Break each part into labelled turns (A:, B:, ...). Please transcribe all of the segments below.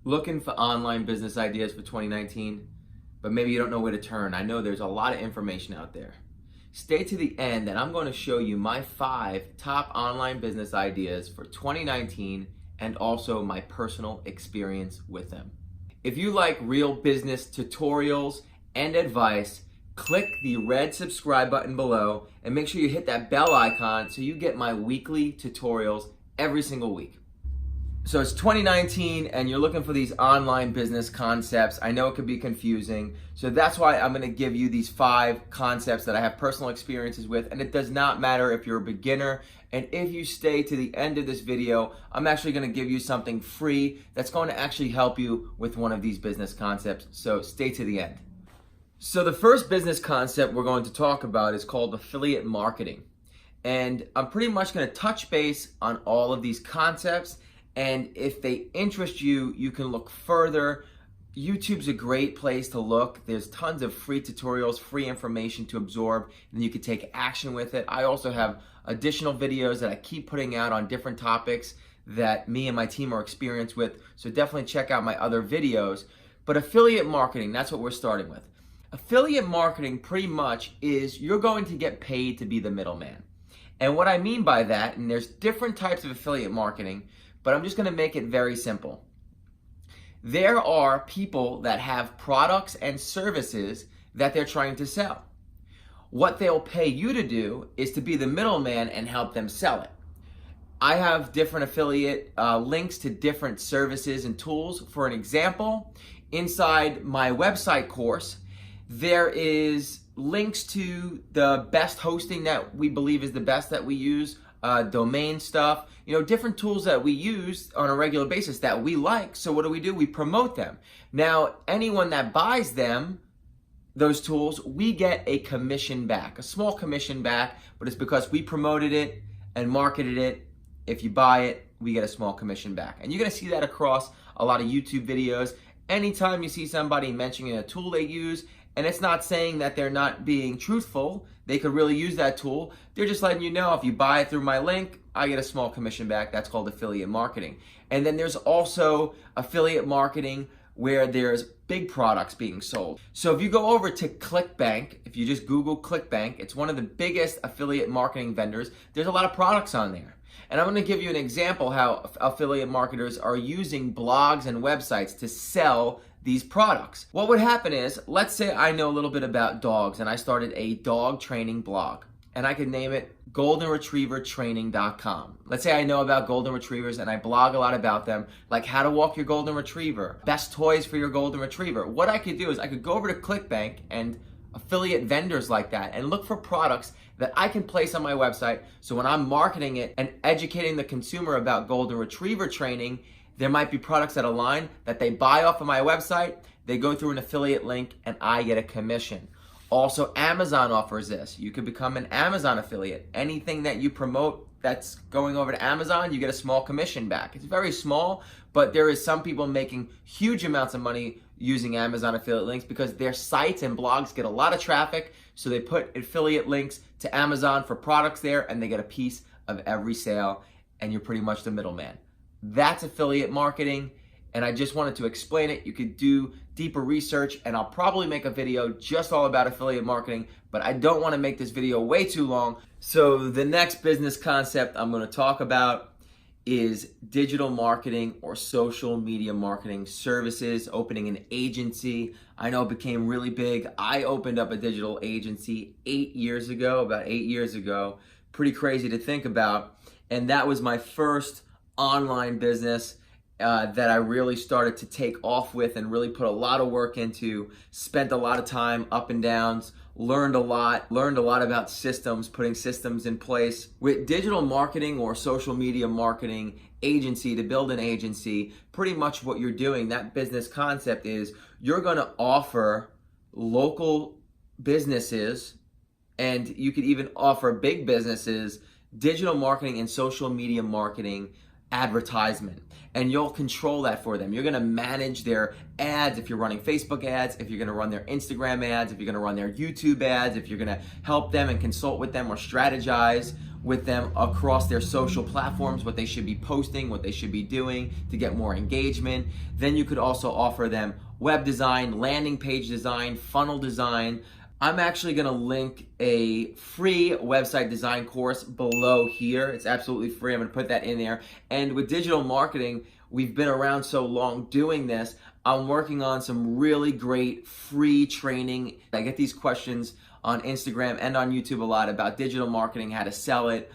A: Looking for online business ideas for 2019, but maybe you don't know where to turn. I know there's a lot of information out there. Stay to the end and I'm going to show you my 5 top online business ideas for 2019 and also my personal experience with them. If you like real business tutorials and advice, click the red subscribe button below and make sure you hit that bell icon so you get my weekly tutorials every single week. So it's 2019 and you're looking for these online business concepts. I know it can be confusing. So that's why I'm gonna give you these 5 concepts that I have personal experiences with, and it does not matter if you're a beginner. And if you stay to the end of this video, I'm actually gonna give you something free that's going to actually help you with one of these business concepts. So stay to the end. So the first business concept we're going to talk about is called affiliate marketing. And I'm pretty much gonna touch base on all of these concepts. And if they interest you, you can look further. YouTube's a great place to look. There's tons of free tutorials, free information to absorb, and you can take action with it. I also have additional videos that I keep putting out on different topics that me and my team are experienced with. So definitely check out my other videos. But affiliate marketing, that's what we're starting with. Affiliate marketing pretty much is you're going to get paid to be the middleman. And what I mean by that, and there's different types of affiliate marketing, but I'm just gonna make it very simple. There are people that have products and services that they're trying to sell. What they'll pay you to do is to be the middleman and help them sell it. I have different affiliate links to different services and tools. For an example, inside my website course, there is links to the best hosting that we believe is the best that we use, domain stuff, different tools that we use on a regular basis that we like. So what do? We promote them. Now, anyone that buys them, those tools, we get a commission back, a small commission back, but it's because we promoted it and marketed it. If you buy it, we get a small commission back. And you're gonna see that across a lot of YouTube videos. Anytime you see somebody mentioning a tool they use, and it's not saying that they're not being truthful, they could really use that tool. They're just letting you know if you buy it through my link, I get a small commission back. That's called affiliate marketing. And then there's also affiliate marketing where there's big products being sold. So if you go over to ClickBank, if you just Google ClickBank, it's one of the biggest affiliate marketing vendors. There's a lot of products on there. And I'm gonna give you an example how affiliate marketers are using blogs and websites to sell these products. What would happen is, let's say I know a little bit about dogs and I started a dog training blog, and I could name it goldenretrievertraining.com. Let's say I know about golden retrievers and I blog a lot about them, like how to walk your golden retriever, best toys for your golden retriever. What I could do is I could go over to ClickBank and affiliate vendors like that and look for products that I can place on my website. So when I'm marketing it and educating the consumer about golden retriever training, there might be products that align that they buy off of my website, they go through an affiliate link, and I get a commission. Also, Amazon offers this. You could become an Amazon affiliate. Anything that you promote that's going over to Amazon, you get a small commission back. It's very small, but there is some people making huge amounts of money using Amazon affiliate links because their sites and blogs get a lot of traffic, so they put affiliate links to Amazon for products there, and they get a piece of every sale, and you're pretty much the middleman. That's affiliate marketing, and I just wanted to explain it. You could do deeper research, and I'll probably make a video just all about affiliate marketing, but I don't want to make this video way too long. So the next business concept I'm going to talk about is digital marketing or social media marketing services, opening an agency. I know it became really big. I opened up a digital agency about 8 years ago. Pretty crazy to think about. And that was my first online business that I really started to take off with and really put a lot of work into, spent a lot of time up and downs, learned a lot about systems, putting systems in place. With digital marketing or social media marketing agency, to build an agency, pretty much what you're doing, that business concept is you're gonna offer local businesses, and you could even offer big businesses, digital marketing and social media marketing advertisement, and you'll control that for them. You're gonna manage their ads if you're running Facebook ads, if you're gonna run their Instagram ads, if you're gonna run their YouTube ads, if you're gonna help them and consult with them or strategize with them across their social platforms, what they should be posting, what they should be doing to get more engagement. Then you could also offer them web design, landing page design, funnel design. I'm actually gonna link a free website design course below here. It's absolutely free. I'm gonna put that in there. And with digital marketing, we've been around so long doing this. I'm working on some really great free training. I get these questions on Instagram and on YouTube a lot about digital marketing, how to sell it,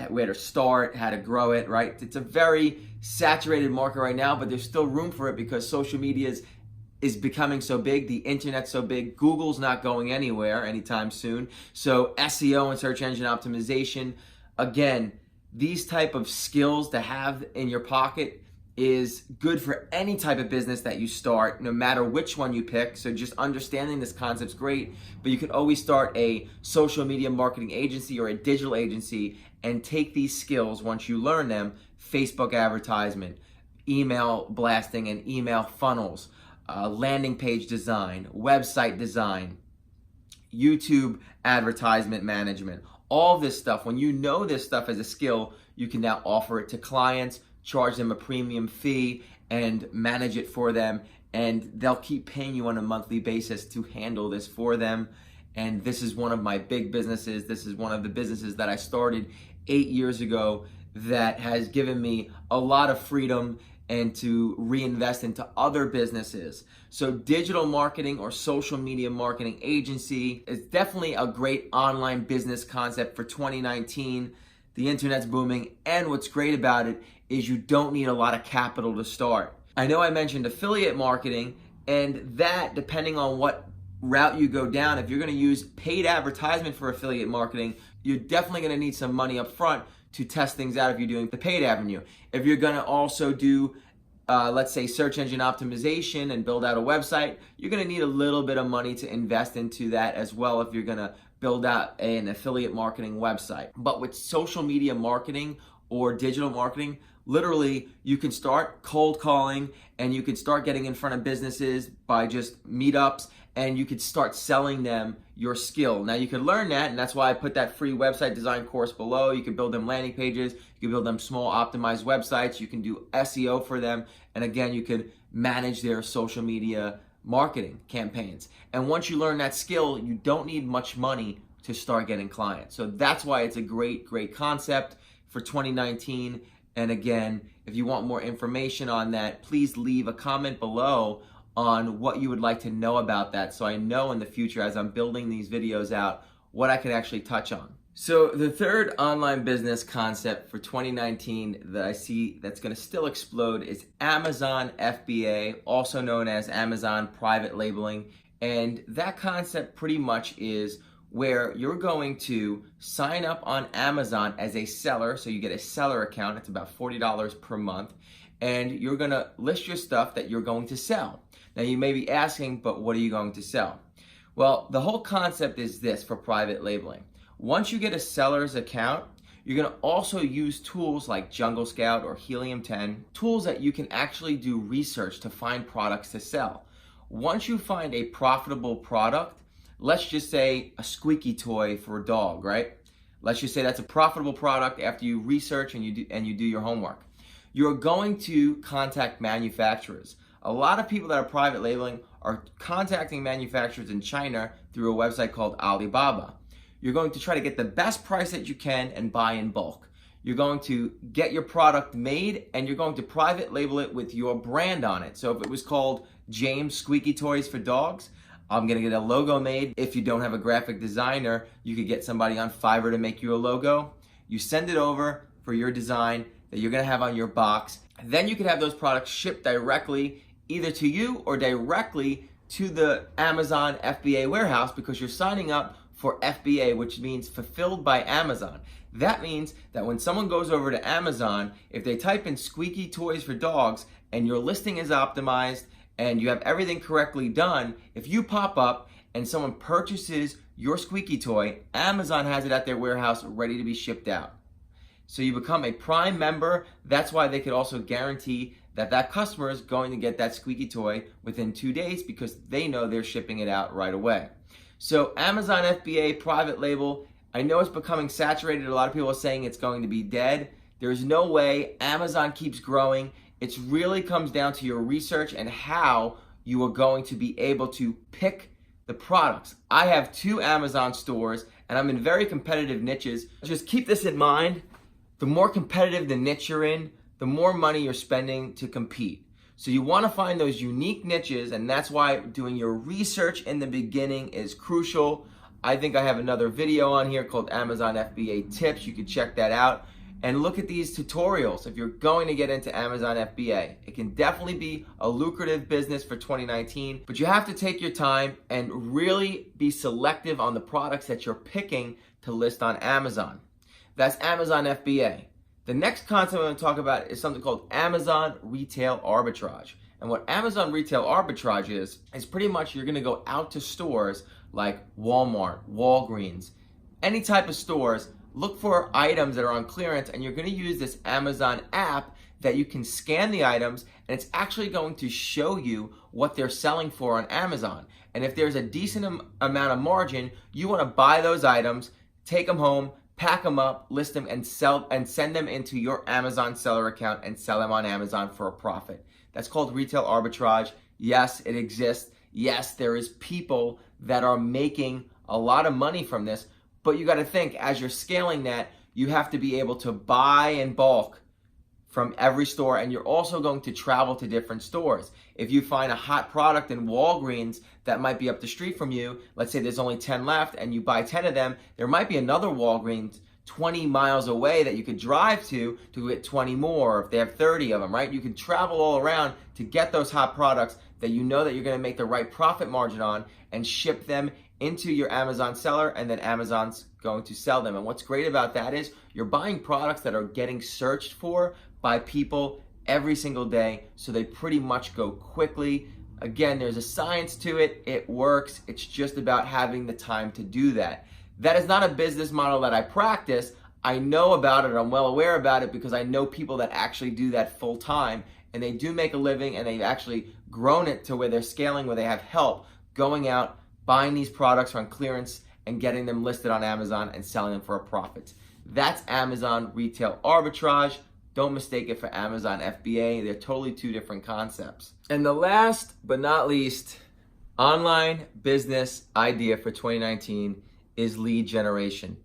A: where to start, how to grow it, right? It's a very saturated market right now, but there's still room for it because social media is becoming so big, the internet's so big, Google's not going anywhere anytime soon. So SEO and search engine optimization, again, these type of skills to have in your pocket is good for any type of business that you start, no matter which one you pick. So just understanding this concept's great, but you can always start a social media marketing agency or a digital agency and take these skills once you learn them: Facebook advertisement, email blasting and email funnels, landing page design, website design, YouTube advertisement management, all this stuff. When you know this stuff as a skill, you can now offer it to clients, charge them a premium fee, and manage it for them, and they'll keep paying you on a monthly basis to handle this for them. And this is one of my big businesses. This is one of the businesses that I started 8 years ago that has given me a lot of freedom and to reinvest into other businesses. So digital marketing or social media marketing agency is definitely a great online business concept for 2019. The internet's booming, and what's great about it is you don't need a lot of capital to start. I know I mentioned affiliate marketing, and that, depending on what route you go down, if you're gonna use paid advertisement for affiliate marketing, you're definitely gonna need some money up front to test things out if you're doing the paid avenue. If you're gonna also do, let's say, search engine optimization and build out a website, you're gonna need a little bit of money to invest into that as well if you're gonna build out an affiliate marketing website. But with social media marketing or digital marketing, literally you can start cold calling and you can start getting in front of businesses by just meetups, and you could start selling them your skill. Now you can learn that, and that's why I put that free website design course below. You can build them landing pages, you can build them small optimized websites, you can do SEO for them, and again, you can manage their social media marketing campaigns. And once you learn that skill, you don't need much money to start getting clients. So that's why it's a great concept for 2019. And again, if you want more information on that, please leave a comment below on what you would like to know about that, so I know in the future as I'm building these videos out what I can actually touch on. So the third online business concept for 2019 that I see that's going to still explode is Amazon FBA, also known as Amazon private labeling. And that concept pretty much is where you're going to sign up on Amazon as a seller. So you get a seller account. It's about $40 per month. And you're going to list your stuff that you're going to sell. Now you may be asking, but what are you going to sell? Well, the whole concept is this for private labeling. Once you get a seller's account, you're going to also use tools like Jungle Scout or Helium 10, tools that you can actually do research to find products to sell. Once you find a profitable product, let's just say a squeaky toy for a dog, right? Let's just say that's a profitable product after you research and you do your homework. You're going to contact manufacturers. A lot of people that are private labeling are contacting manufacturers in China through a website called Alibaba. You're going to try to get the best price that you can and buy in bulk. You're going to get your product made and you're going to private label it with your brand on it. So if it was called James Squeaky Toys for Dogs, I'm gonna get a logo made. If you don't have a graphic designer, you could get somebody on Fiverr to make you a logo. You send it over for your design that you're gonna have on your box. Then you could have those products shipped directly either to you or directly to the Amazon FBA warehouse, because you're signing up for FBA, which means fulfilled by Amazon. That means that when someone goes over to Amazon, if they type in squeaky toys for dogs and your listing is optimized and you have everything correctly done, if you pop up and someone purchases your squeaky toy, Amazon has it at their warehouse ready to be shipped out. So you become a Prime member. That's why they could also guarantee that that customer is going to get that squeaky toy within 2 days because they know they're shipping it out right away. So Amazon FBA private label, I know it's becoming saturated. A lot of people are saying it's going to be dead. There's no way. Amazon keeps growing. It really comes down to your research and how you are going to be able to pick the products. I have 2 Amazon stores and I'm in very competitive niches. Just keep this in mind. The more competitive the niche you're in, the more money you're spending to compete. So you want to find those unique niches, and that's why doing your research in the beginning is crucial. I think I have another video on here called Amazon FBA Tips. You can check that out and look at these tutorials if you're going to get into Amazon FBA. It can definitely be a lucrative business for 2019, but you have to take your time and really be selective on the products that you're picking to list on Amazon. That's Amazon FBA. The next concept I'm going to talk about is something called Amazon Retail Arbitrage. And what Amazon Retail Arbitrage is pretty much you're going to go out to stores like Walmart, Walgreens, any type of stores, look for items that are on clearance, and you're going to use this Amazon app that you can scan the items, and it's actually going to show you what they're selling for on Amazon. And if there's a decent amount of margin, you want to buy those items, take them home, pack them up, list them, and send them into your Amazon seller account and sell them on Amazon for a profit. That's called retail arbitrage. Yes, it exists. Yes, there is people that are making a lot of money from this, but you got to think as you're scaling that, you have to be able to buy in bulk from every store, and you're also going to travel to different stores. If you find a hot product in Walgreens that might be up the street from you, let's say there's only 10 left and you buy 10 of them, there might be another Walgreens 20 miles away that you could drive to get 20 more if they have 30 of them, right? You can travel all around to get those hot products that you know that you're going to make the right profit margin on and ship them into your Amazon seller, and then Amazon's going to sell them. And what's great about that is you're buying products that are getting searched for by people every single day, so they pretty much go quickly. Again, there's a science to it. It works. It's just about having the time to do that. That is not a business model that I practice. I know about it. I'm well aware about it because I know people that actually do that full time, and they do make a living, and they've actually grown it to where they're scaling, where they have help going out, buying these products on clearance and getting them listed on Amazon and selling them for a profit. That's Amazon Retail Arbitrage. Don't mistake it for Amazon FBA. They're totally 2 different concepts. And the last but not least online business idea for 2019 is lead generation.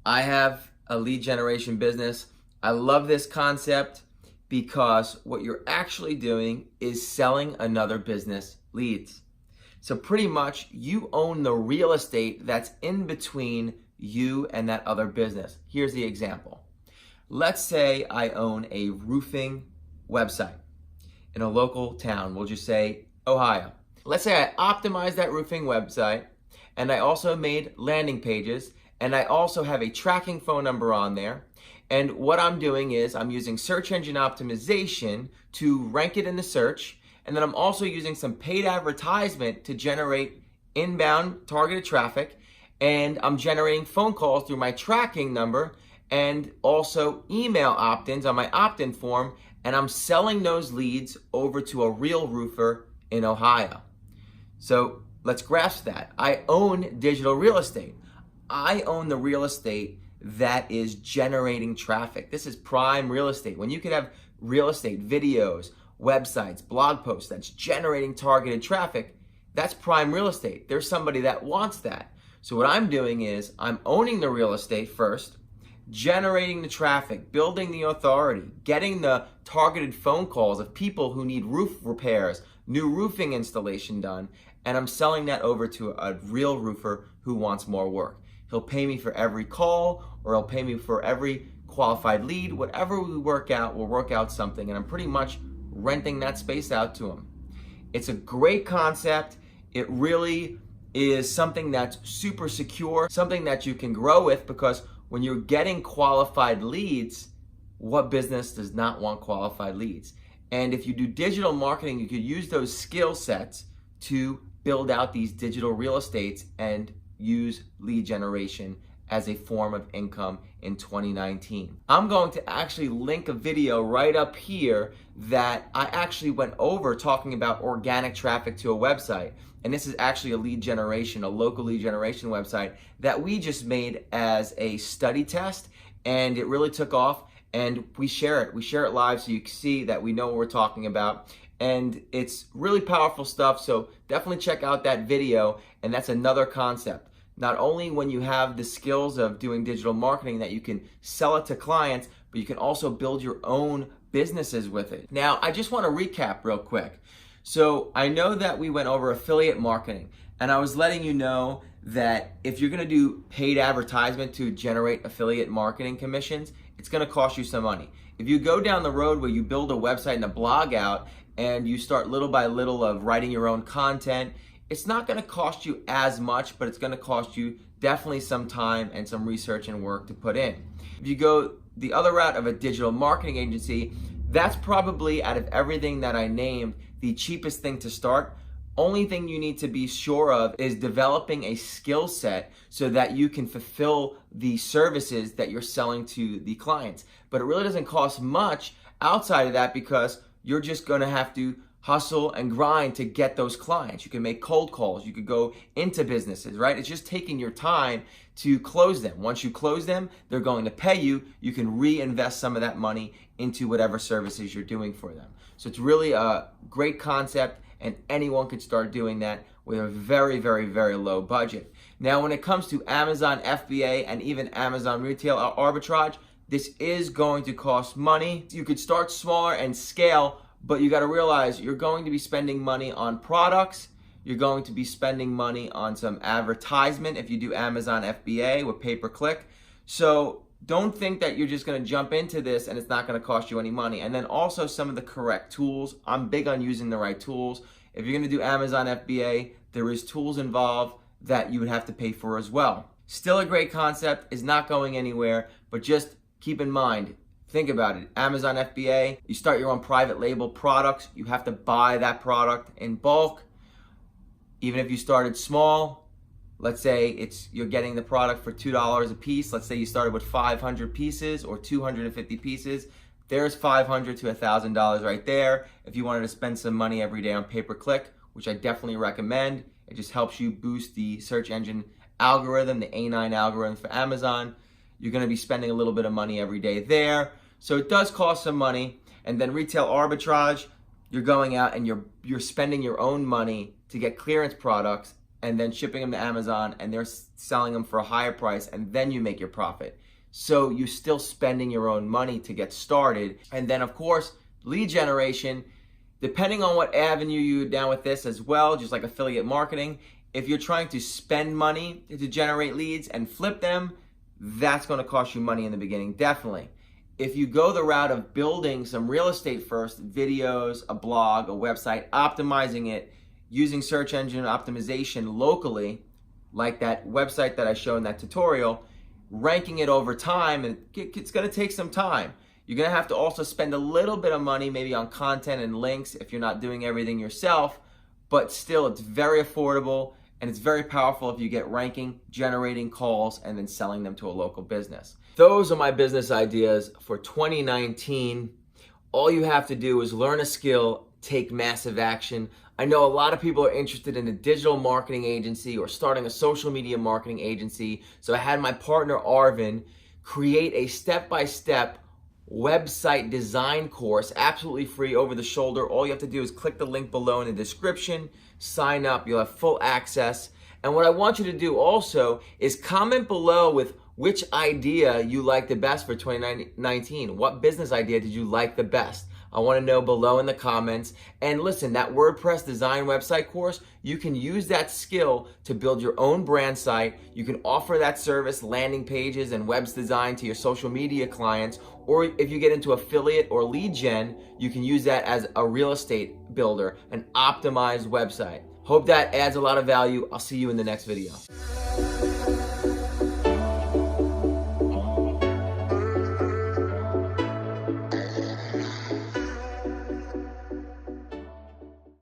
A: I have a lead generation business. I love this concept because what you're actually doing is selling another business leads. So pretty much you own the real estate that's in between you and that other business. Here's the example. Let's say I own a roofing website in a local town. We'll just say Ohio. Let's say I optimized that roofing website, and I also made landing pages, and I also have a tracking phone number on there. And what I'm doing is I'm using search engine optimization to rank it in the search. And then I'm also using some paid advertisement to generate inbound targeted traffic. And I'm generating phone calls through my tracking number and also email opt-ins on my opt-in form. And I'm selling those leads over to a real roofer in Ohio. So let's grasp that. I own digital real estate. I own the real estate that is generating traffic. This is prime real estate. When you could have real estate videos, websites, blog posts that's generating targeted traffic, that's prime real estate. There's somebody that wants that. So what I'm doing is I'm owning the real estate first, generating the traffic, building the authority, getting the targeted phone calls of people who need roof repairs, new roofing installation done, and I'm selling that over to a real roofer who wants more work. He'll pay me for every call, or he'll pay me for every qualified lead. Whatever we work out, we'll work out something, and I'm pretty much renting that space out to him. It's a great concept. It really is something that's super secure, something that you can grow with, because when you're getting qualified leads, what business does not want qualified leads? And if you do digital marketing, you could use those skill sets to build out these digital real estates and use lead generation as a form of income in 2019. I'm going to actually link a video right up here that I actually went over talking about organic traffic to a website. And this is actually a lead generation, a local lead generation website that we just made as a study test, and it really took off. And we share it live so you can see that we know what we're talking about. And it's really powerful stuff, so definitely check out that video. And that's another concept. Not only when you have the skills of doing digital marketing that you can sell it to clients, but you can also build your own businesses with it. Now, I just want to recap real quick. So I know that we went over affiliate marketing, and I was letting you know that if you're going to do paid advertisement to generate affiliate marketing commissions, it's going to cost you some money. If you go down the road where you build a website and a blog out and you start little by little of writing your own content, it's not going to cost you as much, but it's going to cost you definitely some time and some research and work to put in. If you go the other route of a digital marketing agency, that's probably, out of everything that I named, the cheapest thing to start. Only thing you need to be sure of is developing a skill set so that you can fulfill the services that you're selling to the clients. But it really doesn't cost much outside of that, because you're just going to have to hustle and grind to get those clients. You can make cold calls. You could go into businesses, right? It's just taking your time to close them. Once you close them, they're going to pay you. You can reinvest some of that money into whatever services you're doing for them. So it's really a great concept, and anyone could start doing that with a very, very, very low budget. Now, when it comes to Amazon FBA and even Amazon retail arbitrage, this is going to cost money. You could start smaller and scale, but you got to realize you're going to be spending money on products. You're going to be spending money on some advertisement if you do Amazon FBA with pay-per-click. So don't think that you're just going to jump into this and it's not going to cost you any money. And then also some of the correct tools. I'm big on using the right tools. If you're going to do Amazon FBA, there is tools involved that you would have to pay for as well. Still a great concept, is not going anywhere, but just keep in mind, think about it. Amazon FBA, you start your own private label products. You have to buy that product in bulk. Even if you started small, let's say you're getting the product for $2 a piece. Let's say you started with 500 pieces or 250 pieces. There's $500 to $1,000 right there. If you wanted to spend some money every day on pay-per-click, which I definitely recommend, it just helps you boost the search engine algorithm, the A9 algorithm for Amazon. You're going to be spending a little bit of money every day there. So it does cost some money. And then retail arbitrage, you're going out and you're spending your own money to get clearance products and then shipping them to Amazon, and they're selling them for a higher price, and then you make your profit. So you're still spending your own money to get started. And then of course, lead generation, depending on what avenue you're down with this as well, just like affiliate marketing, if you're trying to spend money to generate leads and flip them, that's going to cost you money in the beginning, definitely. If you go the route of building some real estate first, videos, a blog, a website, optimizing it, using search engine optimization locally, like that website that I showed in that tutorial, ranking it over time, and it's going to take some time. You're going to have to also spend a little bit of money maybe on content and links if you're not doing everything yourself, but still it's very affordable and it's very powerful if you get ranking, generating calls, and then selling them to a local business. Those are my business ideas for 2019. All you have to do is learn a skill, take massive action. I know a lot of people are interested in a digital marketing agency or starting a social media marketing agency. So I had my partner Arvin create a step-by-step website design course, absolutely free, over the shoulder. All you have to do is click the link below in the description, sign up, you'll have full access. And what I want you to do also is comment below with which idea you like the best for 2019. What business idea did you like the best? I want to know below in the comments. And listen, that WordPress design website course, you can use that skill to build your own brand site. You can offer that service, landing pages and webs design, to your social media clients. Or if you get into affiliate or lead gen, you can use that as a real estate builder, an optimized website. Hope that adds a lot of value. I'll see you in the next video.